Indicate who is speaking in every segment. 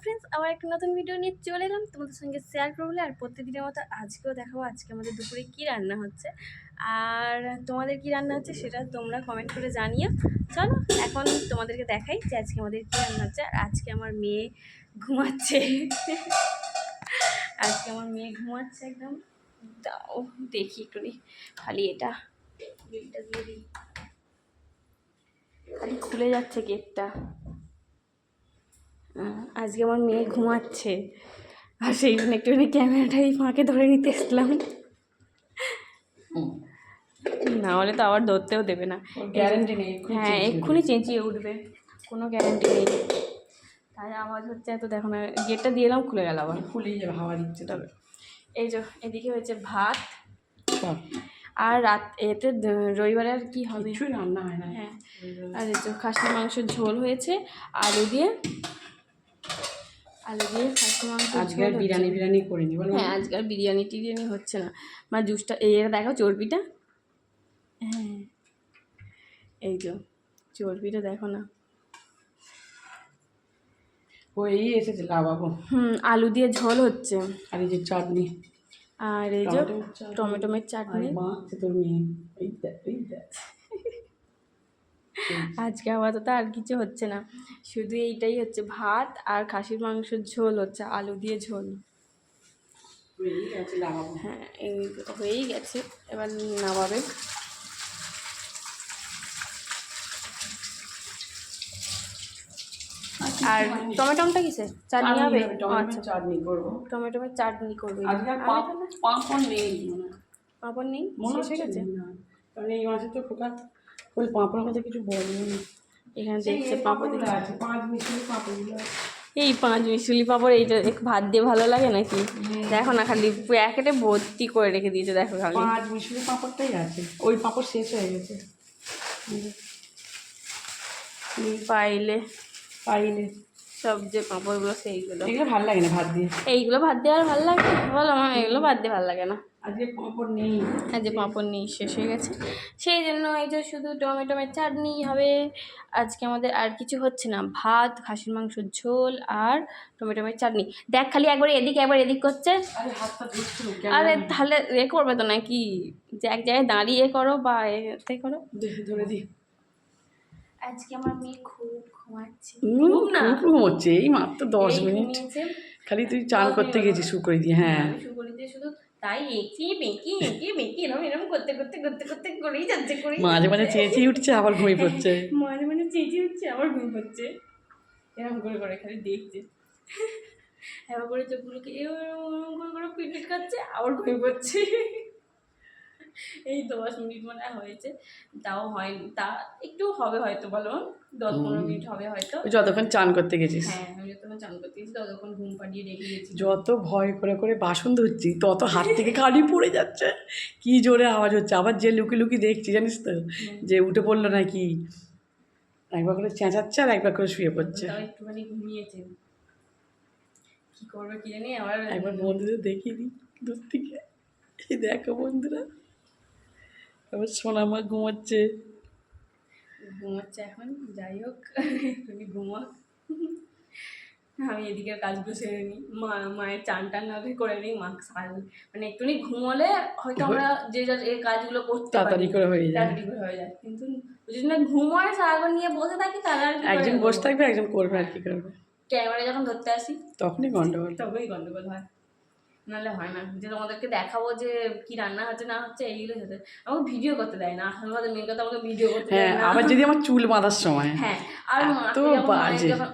Speaker 1: Friends, আবার একটা নতুন ভিডিও নিয়ে চলে এলাম তোমাদের সঙ্গে শেয়ার করবো। আর প্রত্যেকদিনের মতো আজকেও দেখাবো আজকে আমাদের দুপুরে কি রান্না হচ্ছে, আর তোমাদের কি রান্না হচ্ছে সেটা তোমরা কমেন্ট করে জানিও। চলো এখন তোমাদেরকে দেখাই যে আজকে আমাদের কি রান্না হচ্ছে। আর আজকে আমার মেয়ে ঘুমাচ্ছে আজকে আমার মেয়ে ঘুমাচ্ছে একদম। দাও দেখি একটু খালি এটা গেটটা দিয়ে দিই, খালি খুলে যাচ্ছে গেটটা। আজকে আমার মেয়ে ঘুমাচ্ছে, আর সেই জন্য একটুখানি ক্যামেরাটাই ফাঁকে ধরে নিতে এসলাম, না হলে তো আবার ধরতেও দেবে না।
Speaker 2: গ্যারান্টি নেই।
Speaker 1: হ্যাঁ, এক্ষুনি চেঁচিয়ে উঠবে, কোনো গ্যারান্টি নেই। তাই আওয়াজ হচ্ছে এত, দেখো না গেটটা দিয়ে এলাম, খুলে গেল আবার।
Speaker 2: খুলেই যাবে, হাওয়া দিচ্ছে তবে।
Speaker 1: এই যে এদিকে হয়েছে ভাত, আর রাত এতে রবিবারে আর কি হবে,
Speaker 2: কিছুই রান্না হয় না।
Speaker 1: হ্যাঁ, আর এই যে খাসির মাংসের ঝোল হয়েছে আলু দিয়ে খাসির মাংস।
Speaker 2: আজকে বিরিয়ানি করে নি বলো।
Speaker 1: হ্যাঁ, আজকাল বিরিয়ানি হচ্ছে না, মানে জুসটা এটা দেখো, চর্বিটা, হ্যাঁ এই যে চর্বিটা দেখো না।
Speaker 2: ও এই এসেছে লাভাবো।
Speaker 1: আলু দিয়ে ঝোল হচ্ছে,
Speaker 2: আর এই যে চাটনি,
Speaker 1: আর এই যে টমেটোমের চাটনি।
Speaker 2: তোর মেয়ে
Speaker 1: আজকে আপাতত আর কিছু হচ্ছে না, শুধু এইটাই হচ্ছে, ভাত আর খাসির মাংসের ঝোল হচ্ছে, আলু দিয়ে ঝোল। হ্যাঁ, এই হয়েই গেছে, এবার নামাবে। আর টমেটোমটা কিসের চাটনি হবে? আচ্ছা,
Speaker 2: চাটনি করবো,
Speaker 1: টমেটোমের চাটনি করবে।
Speaker 2: পাঁপড় নেই,
Speaker 1: পাঁপড় নেই, শেষ হয়ে গেছে।
Speaker 2: কারণ এই মাসে তো ফোকা ওই পাঁপড়ের কথা কিছু বলেনি।
Speaker 1: এখানে দেখছে পাঁপড়
Speaker 2: আছে, 5 মিশালি পাঁপড়গুলো।
Speaker 1: এই 5 মিশালি পাঁপড়, এইটা ভাত দিয়ে ভালো লাগে নাকি? দেখো না, খালি প্যাকেটে ভর্তি করে রেখে দিয়েছে, দেখো খালি
Speaker 2: 5 মিশালি পাঁপড়টাই আছে, ওই পাঁপড় শেষ হয়ে গেছে।
Speaker 1: পাইলে সব যে পাঁপড়গুলো সেইগুলো,
Speaker 2: এগুলো ভালো লাগে না ভাত দিয়ে।
Speaker 1: এইগুলো ভাত দিয়ে আর ভালো লাগে বলো? আমার এগুলো ভাত দিয়ে ভালো লাগে না।
Speaker 2: আজকে পাঁপড় নেই,
Speaker 1: আজকে পাঁপড় নেই, শেষ হয়ে গেছে, সেই জন্য এই যে শুধু টমেটোমের চাটনি হবে আজকে আমাদের, আর কিছু হচ্ছে না। ভাত, খাসির মাংসের ঝোল আর টমেটোমের চাটনি। দেখ খালি একবার এদিক একবার এদিক করছে। আরে তাহলে এ করবে তো নাকি, যে এক জায়গায় দাঁড়িয়ে করো বা এতে করো।
Speaker 2: ধরে দি।
Speaker 1: আজকে আমার মেয়ে খুব ঘুমাচ্ছে,
Speaker 2: ঘুমোচ্ছে, এই মাত্র 10 মিনিট। খালি তুই চান করতে গেছিস শু করে দিয়ে। হ্যাঁ,
Speaker 1: শু করে দিয়ে শুধু তাই বেঁকি এরকম করতে করেই যাচ্ছে,
Speaker 2: মাঝে মাঝে চেঁচিয়ে উঠছে, আবার ঘুমিয়ে পড়ছে,
Speaker 1: মাঝে মাঝে চেঁচিয়ে উঠছে, আবার ঘুমিয়ে পড়ছে, এরকম করে খালি দেখছে, এবার করে চোখগুলোকে এরকম করে পিট খাচ্ছে, আবার ঘুমিয়ে পড়ছে। এই 10 মিনিট মনে হয়েছে, তাও হয়নি, তা একটু হবে হয়তো, বলো 10-15 মিনিট হবে হয়তো,
Speaker 2: যতক্ষণ চান করতে গেছিস।
Speaker 1: হ্যাঁ, আমি যতক্ষণ চান করতে গেছি ততক্ষণ ঘুম পাড়িয়ে রেখে গেছি।
Speaker 2: যত ভয় করে বাসন ধুচ্ছি, তত হাত থেকে কালি পড়ে যাচ্ছে, কি জোরে আওয়াজ হচ্ছে। আবার যে লুকি দেখছি জানিস তো, যে উঠে পড়লো নাকি, একবার করে চেঁচাচ্ছে আর একবার করে শুয়ে পড়ছে।
Speaker 1: একটুখানি ঘুমিয়েছে, কি করবে কি জানি। আবার
Speaker 2: একবার বন্ধুদের দেখিয়ে দিই দূর থেকে, এই দেখো বন্ধুরা, আবার সোনামা ঘুমাচ্ছে
Speaker 1: এখন। যাই হোক, একটুখানি ঘুমা, আমি এদিকের কাজগুলো সেরে নিই, মায়ের চান টান করে নিই। মা মানে একটুখানি ঘুমোলে হয়তো আমরা যে যার এই কাজগুলো করতে
Speaker 2: তাড়াতাড়ি করে হয়ে যায়,
Speaker 1: কিন্তু যদি না ঘুমোয় সারাক্ষণ নিয়ে বসে থাকি, তাহলে আর
Speaker 2: একজন বসে থাকবে, একজন করবে, আর কি করবে।
Speaker 1: ক্যামেরা যখন ধরতে আসি
Speaker 2: তখনই গন্ডগোল,
Speaker 1: তবেই গন্ডগোল হয়, নাহলে হয় না। যে তোমাদেরকে দেখাবো যে কি রান্না হচ্ছে না হচ্ছে, এইগুলো হতে আমাকে ভিডিও করতে দেয় না। আমাদের মেন কথা, আমাকে ভিডিও করতে দেয় না।
Speaker 2: আবার যদি আমার চুল বাঁধার সময়,
Speaker 1: হ্যাঁ, আর যখন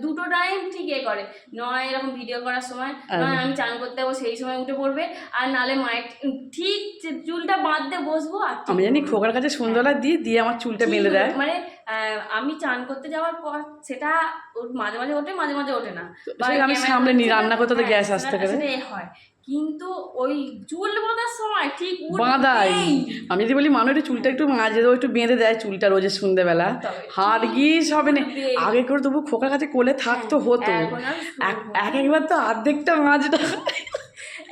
Speaker 1: দুটো টাইম ঠিক এ করে, নয় এরকম ভিডিও করার সময়, নয় আমি চান করতে যাবো সেই সময় উঠে পড়বে, আর নালে মায়ের ঠিক চুলটা বাঁধতে বসবো। আর
Speaker 2: আমি জানি খোকার কাছে সুন্দরলা দিয়ে আমার চুলটা বেঁধে দেয়,
Speaker 1: মানে আমি চান করতে যাওয়ার পর সেটা ওর মাঝে মাঝে ওঠে, মাঝে মাঝে ওঠে না,
Speaker 2: আমি সামনে নি রান্না করতে তো গ্যাস আসতে করে
Speaker 1: হয়, কিন্তু ওই চুল বাঁধার সময় ঠিক
Speaker 2: বাঁধাই। আমি যদি বলি মানুষ চুলটা একটু মাঝে একটু বেঁধে দেয় চুলটা রোজে সন্ধ্যেবেলা, হাড় গিস হবে না। আগে করে তবু খোকার কাছে কোলে থাকতো, হতো, একবার তো অর্ধেকটা মাঝটা,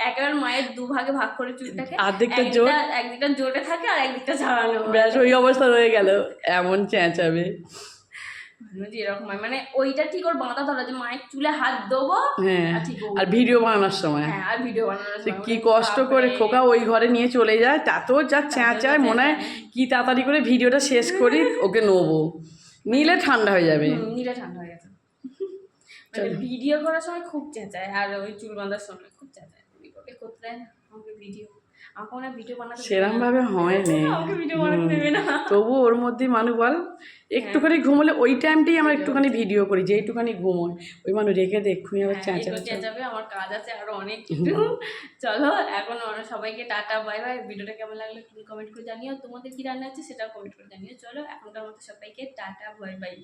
Speaker 1: একবার মায়ের দুভাগে ভাগ করে চুলটাকে,
Speaker 2: অর্ধেকটা জোট,
Speaker 1: একদিকটা জোটে থাকে আর একদিকটা ঝাড়ানো,
Speaker 2: ব্যাস ওই অবস্থা রয়ে গেল, এমন চেঁচাবে।
Speaker 1: যে এরকম হয়, মানে ওইটা ঠিক ওর বাঁধা ধরা যে মায়ের চুলে হাত দেবো
Speaker 2: হ্যাঁ,
Speaker 1: আর ঠিক ও
Speaker 2: আর ভিডিও বানানোর সময়
Speaker 1: হ্যাঁ আর ভিডিও বানানোর
Speaker 2: সে
Speaker 1: সময়
Speaker 2: কি
Speaker 1: মানে
Speaker 2: কষ্ট করে
Speaker 1: বাপরে।
Speaker 2: খোকা ওই ঘরে নিয়ে চলে যায়, তাতেও যা চেঁচায়, মনে হয় কি তাড়াতাড়ি করে ভিডিওটা শেষ করি ওকে নেবো, নিলে ঠান্ডা হয়ে যাবে।
Speaker 1: নিলে ঠান্ডা হয়ে গেছে। মানে ভিডিও করার সময় খুব চেঁচায়, আর ওই চুল বাঁধার সময় খুব চেঁচায়, ওকে করতে দেয় না আমাকে ভিডিও, আমাকে মনে হয় ভিডিও বানাতে দেবে
Speaker 2: সেরম
Speaker 1: না।
Speaker 2: ভাবে হয় না,
Speaker 1: আমাকে ভিডিও বানাতে দেবে না।
Speaker 2: তবু ওর মধ্যে মানুষ বল একটুখানি ঘুমোলে ওই টাইমটাই আমরা একটুখানি ভিডিও করি, যে একটুখানি ঘুমোয় ওই মানুষ রেখে দে এক্ষুনি আবার
Speaker 1: হ্যাঁ, এগুলো
Speaker 2: চেঁচাবে।
Speaker 1: চেঁচাবে, আমার কাজ আছে আরো অনেক কিছু। চলো এখন সবাইকে টাটা বাই বাই। ভিডিওটা কেমন লাগলো তুমি কমেন্ট করে জানিও, তোমাদের কি রান্না আছে সেটাও কমেন্ট করে জানিও। চলো এখনকার মতো সবাইকে টাটা বাই বাই।